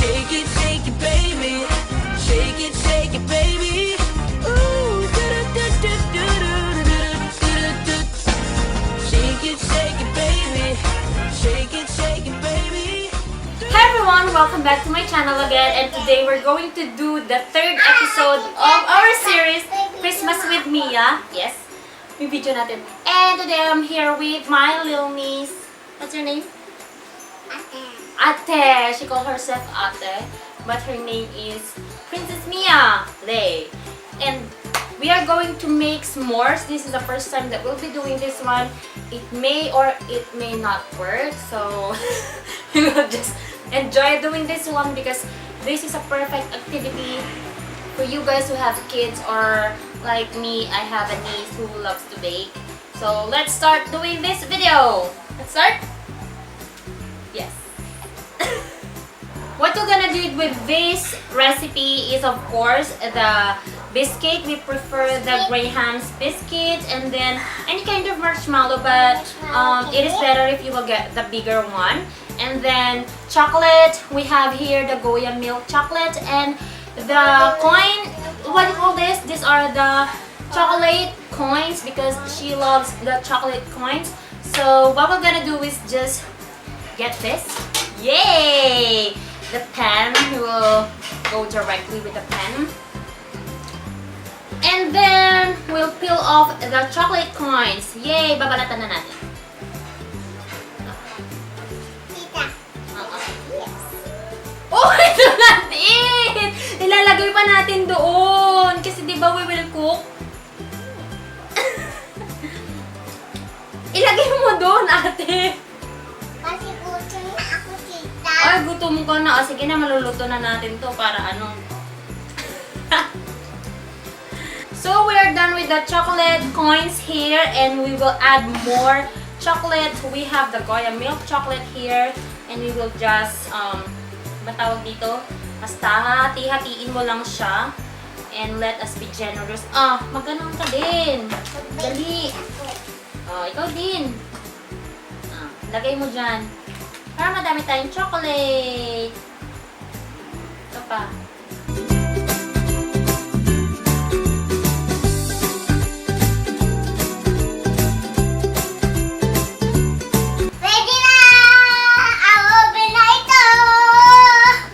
shake it, baby. Shake it, baby. Ooh, shake it, baby. Shake it, baby. Hi everyone! Welcome back to my channel again, and today we're going to do the third episode of our series, Christmas with Mia. Yes, may video natin. And today I'm here with my little niece. What's your name? Ate. She calls herself Ate, but her name is Princess Mia Lei. And we are going to make s'mores. This is the first time that we'll be doing this one. It may or it may not work, so we will just enjoy doing this one because this is a perfect activity for you guys who have kids, or like me, I have a niece who loves to bake. So let's start doing this video. Let's start? Yes. What we're gonna do with this recipe is, of course, the biscuit. We prefer the Graham's biscuit, and then any kind of marshmallow, but it is better if you will get the bigger one. And then chocolate, we have here the Goya milk chocolate, and the coin, what do you call this? These are the chocolate coins because she loves the chocolate coins. So what we're gonna do is just get this. Yay! The pen, we will go directly with the pen. And then we'll peel off the chocolate coins. Yay! Babalatan na natin. Oh, ito natin! Ilalagay pa natin doon. Kasi di ba we will cook? Ilagay mo doon, ate. Kasi gutom na ako, tita. Ay, gutom ka na. O, sige na, maluluto na natin to para ano. So, we are done with the chocolate coins here, and we will add more chocolate. We have the Goya milk chocolate here, and we will just, ba tawag dito? Basta hati-hatiin mo lang siya. And let us be generous. Magganon ka din. Dali. Ikaw din. Lagay mo dyan. Para madami tayong chocolate. Ito pa. Pwede na! Ang open na ito!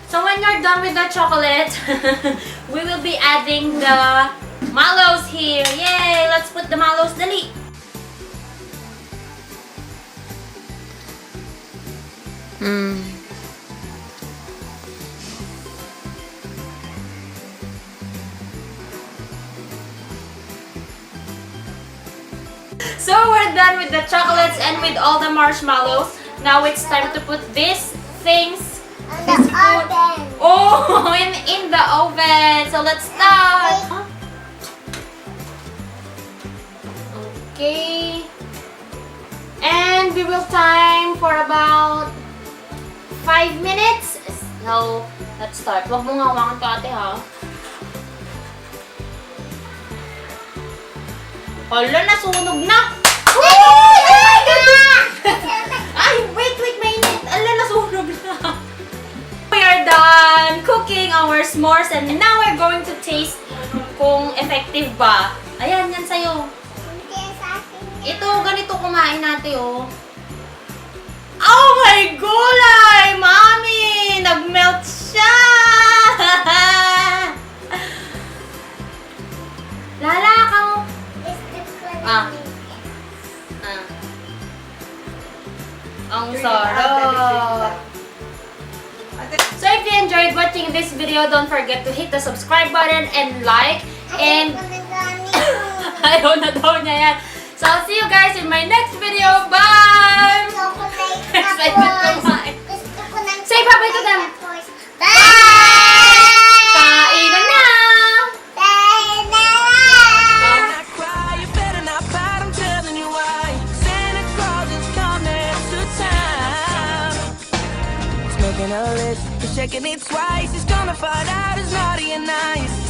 So when you're done with the chocolate, we will be adding the mallows here. Yay! Let's put the mallows. Dali! So we're done with the chocolates and with all the marshmallows. Now it's time to put these things On the oven. in the oven. So let's start. Okay. And we will time for about 5 minutes. So let's start. Huwag mong hawakan to, ate, ha? Hala, nasunog na! Ay, wait, mainit! Ala, nasunog na! We are done cooking our s'mores, and now we're going to taste kung effective ba. Ayan, yan sa'yo. Hindi sa akin. Ito, ganito kumain natin, oh. Oh my gulay! Mami! Nag-melt siya! Lala ka mo! Ang sarap! So if you enjoyed watching this video, don't forget to hit the subscribe button and like, and ayaw na daw niya yan. So I'll see you guys in my next video. Bye! Excited kumain. Gusto ko ng Say bye-bye to them. Bye! Kain na na! Bye na! Not cry, you better not pout, I'm telling you why. Santa Claus is coming to town. He's making a list, he's checking it twice. He's gonna find out who's naughty and nice.